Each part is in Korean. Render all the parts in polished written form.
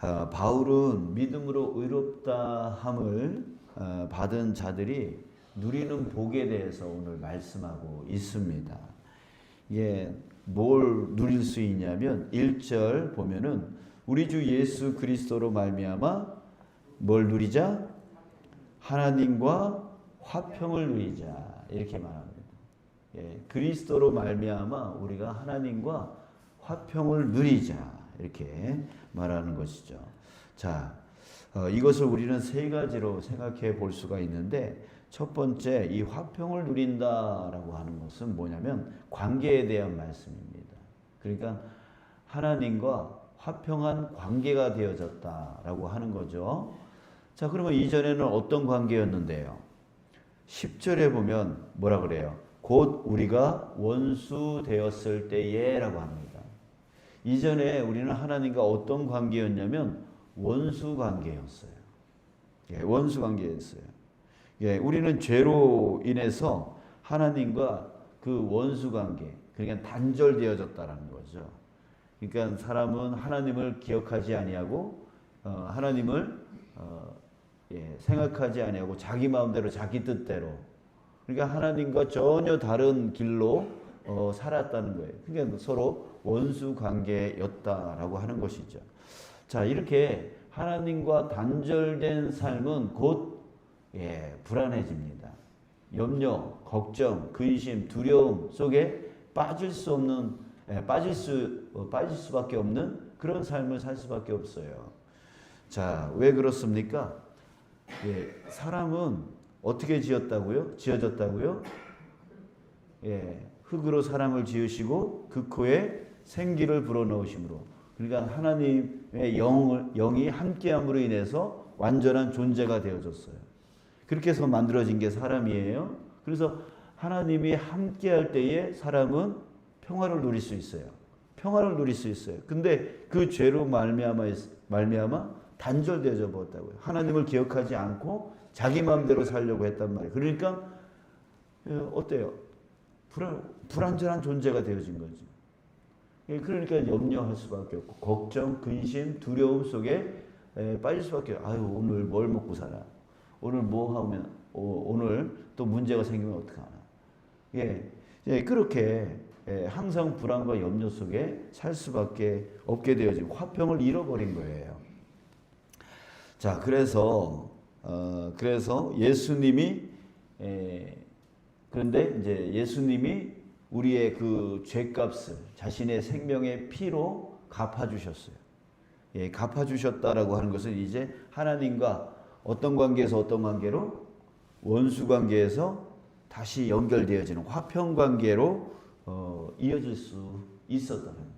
바울은 믿음으로 의롭다함을 받은 자들이 누리는 복에 대해서 오늘 말씀하고 있습니다. 이게 뭘 누릴 수 있냐면 1절 보면은 우리 주 예수 그리스도로 말미암아 뭘 누리자? 하나님과 화평을 누리자, 이렇게 말합니다. 그리스도로 말미암아 우리가 하나님과 화평을 누리자, 이렇게 말하는 것이죠. 자, 이것을 우리는 세 가지로 생각해 볼 수가 있는데, 첫 번째, 이 화평을 누린다라고 하는 것은 뭐냐면 관계에 대한 말씀입니다. 그러니까 하나님과 화평한 관계가 되어졌다라고 하는 거죠. 자, 그러면 이전에는 어떤 관계였는데요? 10절에 보면 뭐라 그래요? 곧 우리가 원수 되었을 때에 라고 합니다. 이전에 우리는 하나님과 어떤 관계였냐면 원수 관계였어요. 원수 관계였어요. 우리는 죄로 인해서 하나님과 그 원수 관계, 그러니까 단절되어졌다라는 거죠. 그러니까 사람은 하나님을 기억하지 아니하고 하나님을 생각하지 아니하고 자기 마음대로 자기 뜻대로, 그러니까 하나님과 전혀 다른 길로 살았다는 거예요. 그러니까 서로 원수 관계였다라고 하는 것이죠. 자, 이렇게 하나님과 단절된 삶은 곧 불안해집니다. 염려, 걱정, 근심, 두려움 속에 빠질 수밖에 없는 그런 삶을 살 수밖에 없어요. 자, 왜 그렇습니까? 사람은 어떻게 지어졌다고요? 흙으로 사람을 지으시고 그 코에 생기를 불어넣으심으로, 그러니까 하나님의 영이 함께함으로 인해서 완전한 존재가 되어졌어요. 그렇게 해서 만들어진 게 사람이에요. 그래서 하나님이 함께할 때에 사람은 평화를 누릴 수 있어요. 평화를 누릴 수 있어요. 근데 그 죄로 말미암아 단절되어져 버렸다고요. 하나님을 기억하지 않고 자기 마음대로 살려고 했단 말이에요. 그러니까 어때요? 불완전한 존재가 되어진 거죠. 그러니까 염려할 수밖에 없고 걱정, 근심, 두려움 속에 빠질 수밖에 없어요. 아유, 오늘 뭘 먹고 살아? 오늘 뭐 하면 오늘 또 문제가 생기면 어떡하나? 그렇게 항상 불안과 염려 속에 살 수밖에 없게 되어지고 화평을 잃어버린 거예요. 자, 그래서 예수님이 그런데 이제 예수님이 우리의 그 죄값을 자신의 생명의 피로 갚아주셨어요. 갚아주셨다라고 하는 것은 이제 하나님과 어떤 관계에서 어떤 관계로? 원수 관계에서 다시 연결되어지는 화평 관계로 이어질 수 있었다는 거죠.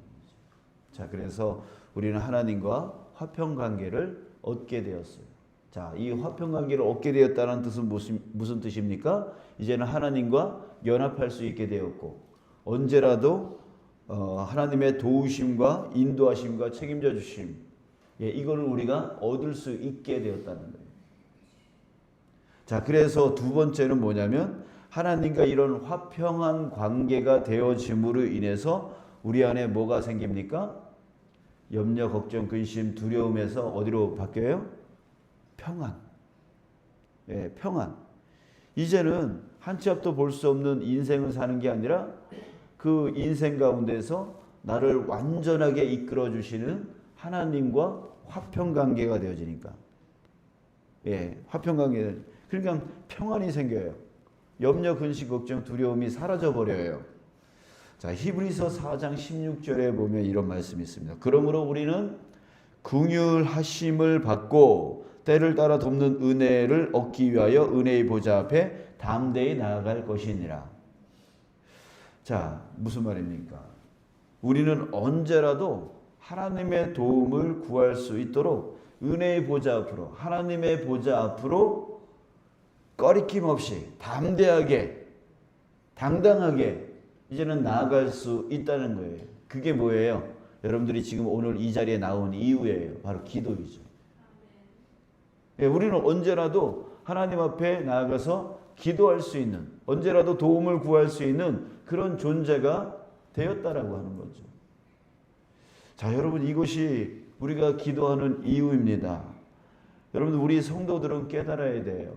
자, 그래서 우리는 하나님과 화평 관계를 얻게 되었어요. 자, 이 화평 관계를 얻게 되었다는 뜻은 무슨 뜻입니까? 이제는 하나님과 연합할 수 있게 되었고, 언제라도 하나님의 도우심과 인도하심과 책임져 주심, 이거를 우리가 얻을 수 있게 되었다는 거예요. 자, 그래서 두 번째는 뭐냐면 하나님과 이런 화평한 관계가 되어짐으로 인해서 우리 안에 뭐가 생깁니까? 염려, 걱정, 근심, 두려움에서 어디로 바뀌어요? 평안. 평안. 이제는 한 치 앞도 볼 수 없는 인생을 사는 게 아니라 그 인생 가운데서 나를 완전하게 이끌어 주시는 하나님과 화평 관계가 되어지니까. 화평 관계. 그러니까 평안이 생겨요. 염려, 근심, 걱정, 두려움이 사라져 버려요. 자, 히브리서 4장 16절에 보면 이런 말씀이 있습니다. 그러므로 우리는 긍휼하심을 받고 때를 따라 돕는 은혜를 얻기 위하여 은혜의 보좌 앞에 담대히 나아갈 것이니라. 자, 무슨 말입니까? 우리는 언제라도 하나님의 도움을 구할 수 있도록 은혜의 보좌 앞으로, 하나님의 보좌 앞으로 꺼리낌 없이 담대하게, 당당하게 이제는 나아갈 수 있다는 거예요. 그게 뭐예요? 여러분들이 지금 오늘 이 자리에 나온 이유예요. 바로 기도이죠. 우리는 언제라도 하나님 앞에 나아가서 기도할 수 있는, 언제라도 도움을 구할 수 있는 그런 존재가 되었다라고 하는 거죠. 자, 여러분, 이것이 우리가 기도하는 이유입니다. 여러분, 우리 성도들은 깨달아야 돼요.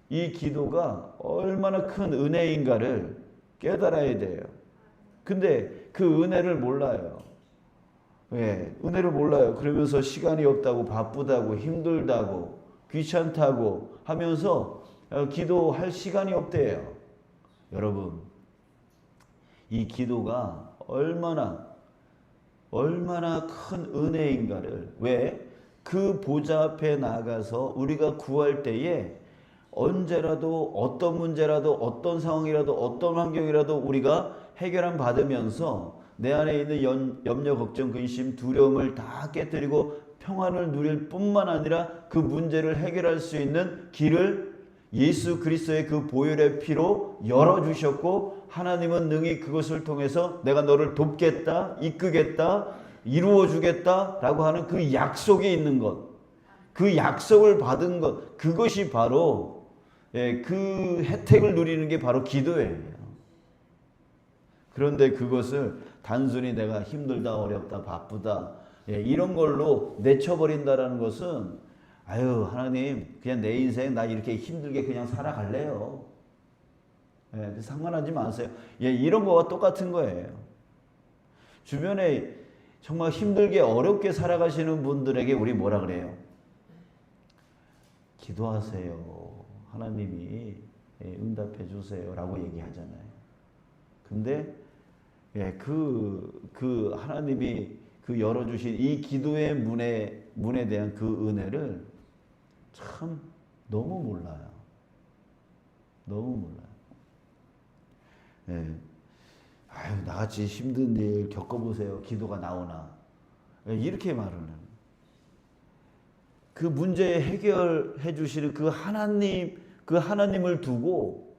이 기도가 얼마나 큰 은혜인가를 깨달아야 돼요. 근데 그 은혜를 몰라요. 왜? 은혜를 몰라요. 그러면서 시간이 없다고, 바쁘다고, 힘들다고, 귀찮다고 하면서 기도할 시간이 없대요. 여러분, 이 기도가 얼마나 큰 은혜인가를, 왜? 그 보좌 앞에 나가서 우리가 구할 때에 언제라도 어떤 문제라도 어떤 상황이라도 어떤 환경이라도 우리가 해결함 받으면서 내 안에 있는 염려, 걱정, 근심, 두려움을 다 깨뜨리고 평안을 누릴 뿐만 아니라 그 문제를 해결할 수 있는 길을 예수 그리스도의 그 보혈의 피로 열어주셨고, 하나님은 능히 그것을 통해서 내가 너를 돕겠다, 이끄겠다, 이루어주겠다 라고 하는 그 약속이 있는 것, 그 약속을 받은 것, 그것이 바로 그 혜택을 누리는 게 바로 기도예요. 그런데 그것을 단순히 내가 힘들다, 어렵다, 바쁘다 이런 걸로 내쳐버린다라는 것은, 아유 하나님 그냥 내 인생 나 이렇게 힘들게 그냥 살아갈래요. 상관하지 마세요. 이런 거와 똑같은 거예요. 주변에 정말 힘들게 어렵게 살아가시는 분들에게 우리 뭐라 그래요? 기도하세요. 하나님이 응답해 주세요 라고 얘기하잖아요. 근데 그 하나님이 그 열어주신 이 기도의 문에 대한 그 은혜를 참 너무 몰라요. 너무 몰라요. 아유, 나같이 힘든 일 겪어보세요. 기도가 나오나. 이렇게 말을 하는. 그 문제 해결해 주시는 그 하나님을 두고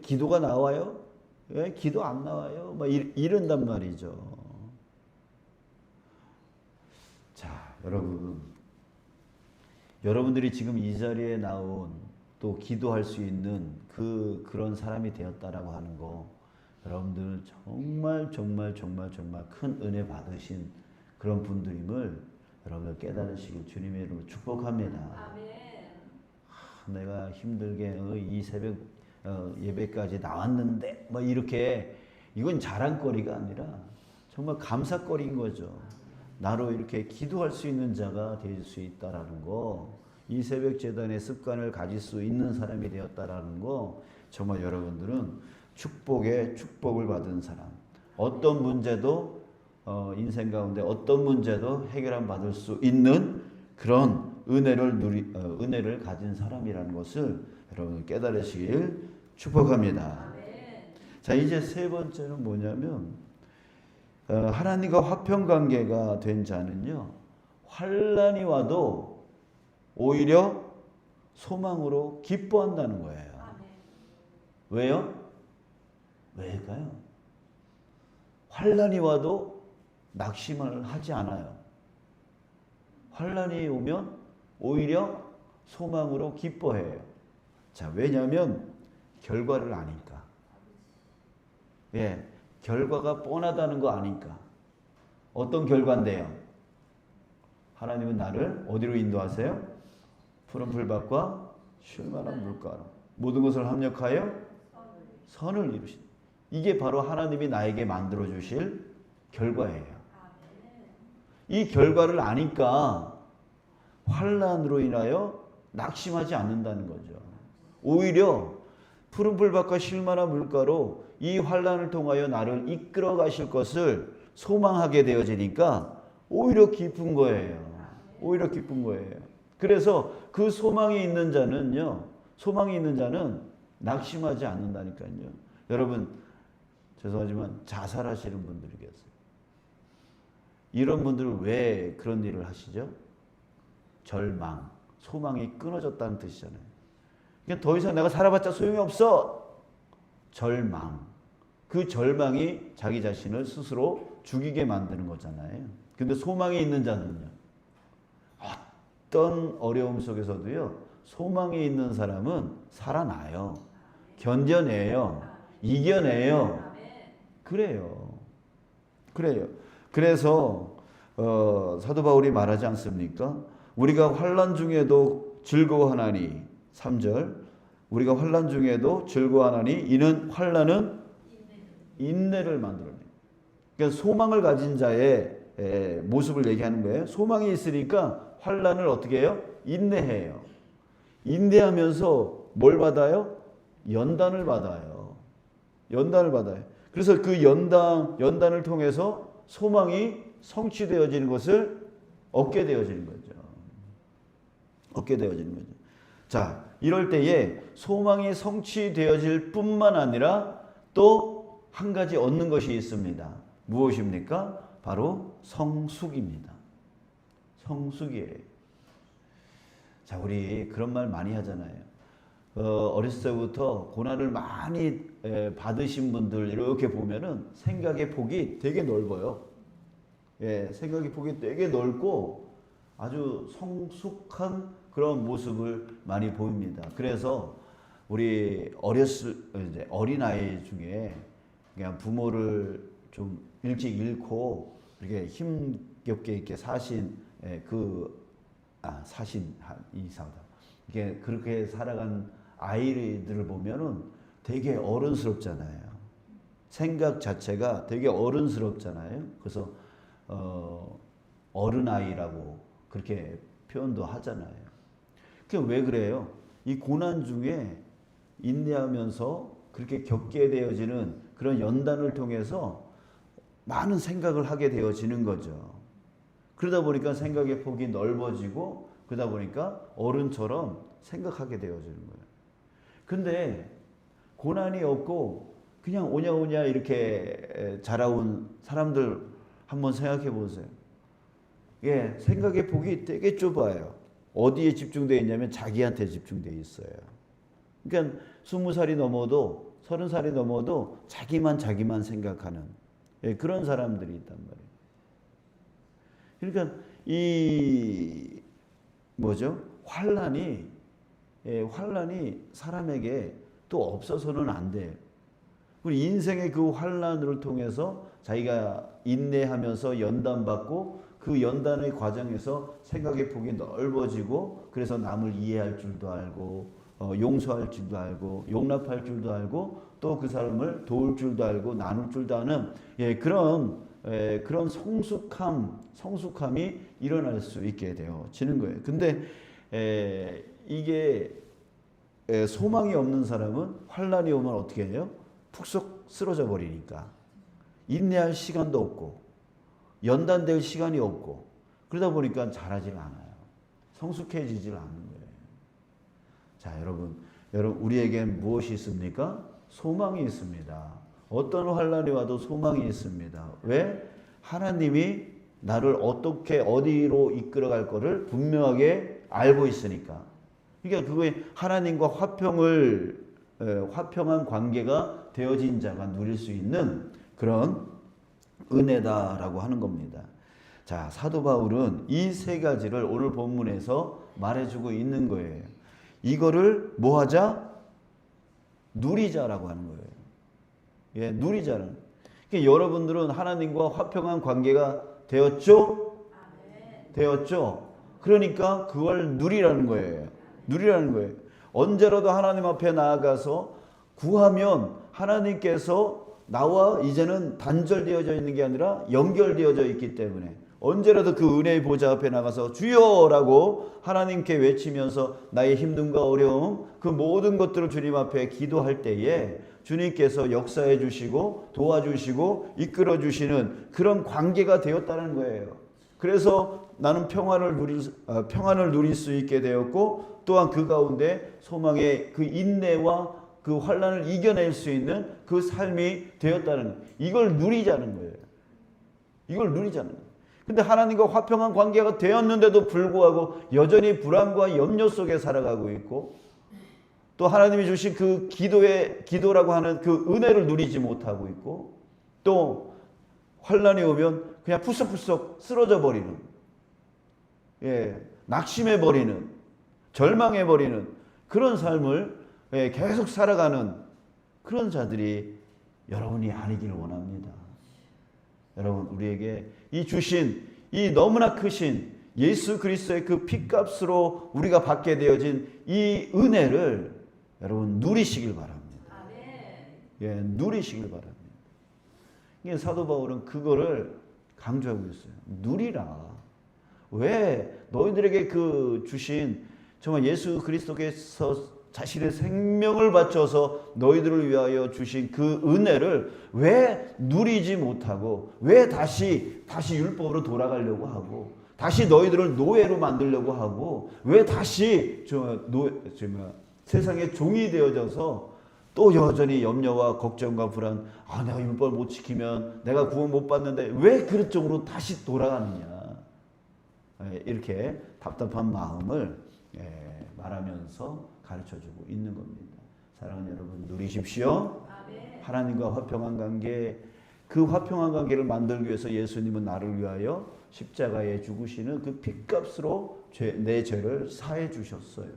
기도가 나와요? 기도 안 나와요? 막 이런단 말이죠. 자, 여러분들이 지금 이 자리에 나온, 또 기도할 수 있는 그런 사람이 되었다라고 하는 거, 여러분들 정말 큰 은혜 받으신 그런 분들임을 여러분들 깨달으시길 주님의 이름으로 축복합니다. 아멘. 내가 힘들게 이 새벽 예배까지 나왔는데 뭐 이렇게, 이건 자랑거리가 아니라 정말 감사거리인 거죠. 나로 이렇게 기도할 수 있는 자가 될 수 있다라는 거, 이 새벽 제단의 습관을 가질 수 있는 사람이 되었다라는 거, 정말 여러분들은 축복을 받은 사람, 어떤 문제도 인생 가운데 어떤 문제도 해결함 받을 수 있는 그런 은혜를 가진 사람이라는 것을 여러분 깨달으시길 축복합니다. 자, 이제 세 번째는 뭐냐면, 하나님과 화평관계가 된 자는요, 환난이 와도 오히려 소망으로 기뻐한다는 거예요. 왜요? 왜일까요? 환난이 와도 낙심을 하지 않아요. 환난이 오면 오히려 소망으로 기뻐해요. 자, 왜냐하면 결과를 아니까. 결과가 뻔하다는 거 아니까. 어떤 결과인데요? 하나님은 나를 어디로 인도하세요? 푸른 풀밭과 쉴만한 물가로 모든 것을 합력하여 선을 이루신. 이게 바로 하나님이 나에게 만들어 주실 결과예요. 이 결과를 아니까 환난으로 인하여 낙심하지 않는다는 거죠. 오히려 푸른 풀밭과 쉴만한 물가로 이 환난을 통하여 나를 이끌어 가실 것을 소망하게 되어지니까 오히려 기쁜 거예요. 오히려 기쁜 거예요. 그래서 그 소망이 있는 자는 낙심하지 않는다니까요. 여러분, 죄송하지만 자살하시는 분들이 계세요. 이런 분들은 왜 그런 일을 하시죠? 절망, 소망이 끊어졌다는 뜻이잖아요. 그러니까 더 이상 내가 살아봤자 소용이 없어. 절망. 그 절망이 자기 자신을 스스로 죽이게 만드는 거잖아요. 근데 소망이 있는 자는요, 어떤 어려움 속에서도요, 소망이 있는 사람은 살아나요. 견뎌내요. 이겨내요. 그래요. 그래서 사도 바울이 말하지 않습니까? 우리가 환난 중에도 즐거워하나니 3절 우리가 환난 중에도 즐거워하나니 이는 환난은 인내를 만들어내. 그러니까 소망을 가진 자의 모습을 얘기하는 거예요. 소망이 있으니까 환난을 어떻게 해요? 인내해요. 인내하면서 뭘 받아요? 연단을 받아요. 연단을 받아요. 그래서 그 연단을 통해서 소망이 성취되어지는 것을 얻게 되어지는 거죠. 얻게 되어지는 거죠. 자, 이럴 때에 소망이 성취되어질 뿐만 아니라 또 한 가지 얻는 것이 있습니다. 무엇입니까? 바로 성숙입니다. 성숙이에요. 자, 우리 그런 말 많이 하잖아요. 어렸을 때부터 고난을 많이 받으신 분들 이렇게 보면은 생각의 폭이 되게 넓어요. 예, 생각의 폭이 되게 넓고 아주 성숙한 그런 모습을 많이 보입니다. 그래서 우리 이제 어린아이 중에 그냥 부모를 좀 일찍 잃고 이렇게 힘겹게 이렇게 사신 사신 이사다. 이게 그렇게 살아간 아이들을 보면은 되게 어른스럽잖아요. 생각 자체가 되게 어른스럽잖아요. 그래서 어른아이라고 그렇게 표현도 하잖아요. 그게 왜 그래요? 이 고난 중에 인내하면서 그렇게 겪게 되어지는 그런 연단을 통해서 많은 생각을 하게 되어지는 거죠. 그러다 보니까 생각의 폭이 넓어지고 그러다 보니까 어른처럼 생각하게 되어지는 거예요. 근데 고난이 없고 그냥 오냐오냐 이렇게 자라온 사람들 한번 생각해 보세요. 예, 생각의 폭이 되게 좁아요. 어디에 집중되어 있냐면 자기한테 집중되어 있어요. 그러니까 20살이 넘어도 30살이 넘어도 자기만 생각하는 그런 사람들이 있단 말이에요. 그러니까 이 환난이 사람에게 또 없어서는 안 돼요. 우리 인생의 그 환난을 통해서 자기가 인내하면서 연단받고 그 연단의 과정에서 생각의 폭이 넓어지고 그래서 남을 이해할 줄도 알고 용서할 줄도 알고 용납할 줄도 알고 또 그 사람을 도울 줄도 알고 나눌 줄도 아는 그런 성숙함이 일어날 수 있게 되어지는 거예요. 근데 이게 소망이 없는 사람은 환난이 오면 어떻게 해요? 푹 쓰러져 버리니까 인내할 시간도 없고 연단될 시간이 없고 그러다 보니까 잘하지가 않아요. 성숙해지질 않는 거예요. 자, 여러분 우리에겐 무엇이 있습니까? 소망이 있습니다. 어떤 환난이 와도 소망이 있습니다. 왜? 하나님이 나를 어떻게 어디로 이끌어갈 거를 분명하게 알고 있으니까. 그러니까 그거에 하나님과 화평한 관계가 되어진 자가 누릴 수 있는 그런 은혜다라고 하는 겁니다. 자, 사도 바울은 이 세 가지를 오늘 본문에서 말해주고 있는 거예요. 이거를 뭐 하자? 누리자라고 하는 거예요. 예, 누리자는. 그러니까 여러분들은 하나님과 화평한 관계가 되었죠? 되었죠? 그러니까 그걸 누리라는 거예요. 누리라는 거예요. 언제라도 하나님 앞에 나아가서 구하면 하나님께서 나와 이제는 단절되어져 있는 게 아니라 연결되어져 있기 때문에 언제라도 그 은혜의 보좌 앞에 나가서 주여라고 하나님께 외치면서 나의 힘듦과 어려움 그 모든 것들을 주님 앞에 기도할 때에 주님께서 역사해 주시고 도와주시고 이끌어 주시는 그런 관계가 되었다는 거예요. 그래서 나는 평안을 누릴 수 있게 되었고 또한 그 가운데 소망의 그 인내와 그 환난을 이겨낼 수 있는 그 삶이 되었다는 거예요. 이걸 누리자는 거예요. 이걸 누리자는 거예요. 근데 하나님과 화평한 관계가 되었는데도 불구하고 여전히 불안과 염려 속에 살아가고 있고 또 하나님이 주신 그 기도라고 하는 그 은혜를 누리지 못하고 있고 또 환난이 오면 그냥 푸석푸석 쓰러져 버리는 낙심해 버리는 절망해 버리는 그런 삶을 계속 살아가는 그런 자들이 여러분이 아니기를 원합니다. 여러분 우리에게 이 주신 이 너무나 크신 예수 그리스도의 그 피값으로 우리가 받게 되어진 이 은혜를 여러분 누리시길 바랍니다. 예, 누리시길 바랍니다. 이게 사도 바울은 그거를 강조하고 있어요. 누리라. 왜 너희들에게 그 주신 정말 예수 그리스도께서 자신의 생명을 바쳐서 너희들을 위하여 주신 그 은혜를 왜 누리지 못하고 왜 다시 율법으로 돌아가려고 하고 다시 너희들을 노예로 만들려고 하고 왜 다시 세상의 종이 되어져서 또 여전히 염려와 걱정과 불안, 내가 율법을 못 지키면 내가 구원 못 받는데 왜 그쪽으로 다시 돌아가느냐, 이렇게 답답한 마음을 말하면서 가르쳐주고 있는 겁니다. 사랑하는 여러분, 누리십시오. 하나님과 화평한 관계, 그 화평한 관계를 만들기 위해서 예수님은 나를 위하여 십자가에 죽으시는 그 핏값으로 내 죄를 사해 주셨어요.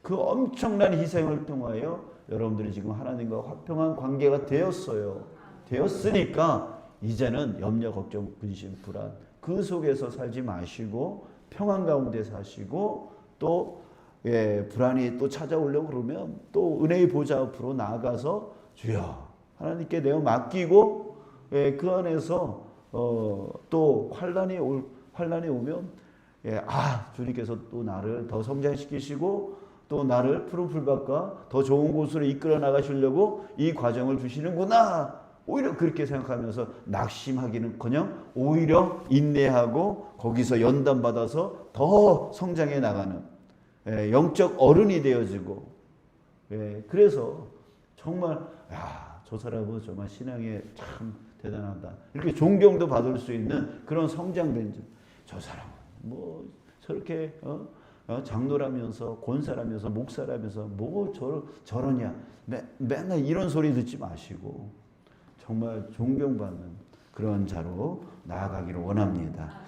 그 엄청난 희생을 통하여 여러분들이 지금 하나님과 화평한 관계가 되었으니까 이제는 염려, 걱정, 근심, 불안 그 속에서 살지 마시고 평안 가운데 사시고 또 불안이 또 찾아오려고 그러면 또 은혜의 보좌 앞으로 나아가서 주여 하나님께 내어 맡기고 그 안에서 또 환난이 오면 주님께서 또 나를 더 성장시키시고 또 나를 푸른 풀밭과 더 좋은 곳으로 이끌어 나가시려고 이 과정을 주시는구나. 오히려 그렇게 생각하면서 낙심하기는커녕 오히려 인내하고 거기서 연단받아서 더 성장해 나가는 영적 어른이 되어지고, 그래서 정말 저 사람은 정말 신앙에 참 대단하다 이렇게 존경도 받을 수 있는 그런 성장된 저 사람은 뭐 저렇게 장로라면서 권사라면서 목사라면서 뭐 저러냐, 맨날 이런 소리 듣지 마시고 정말 존경받는 그런 자로 나아가기를 원합니다.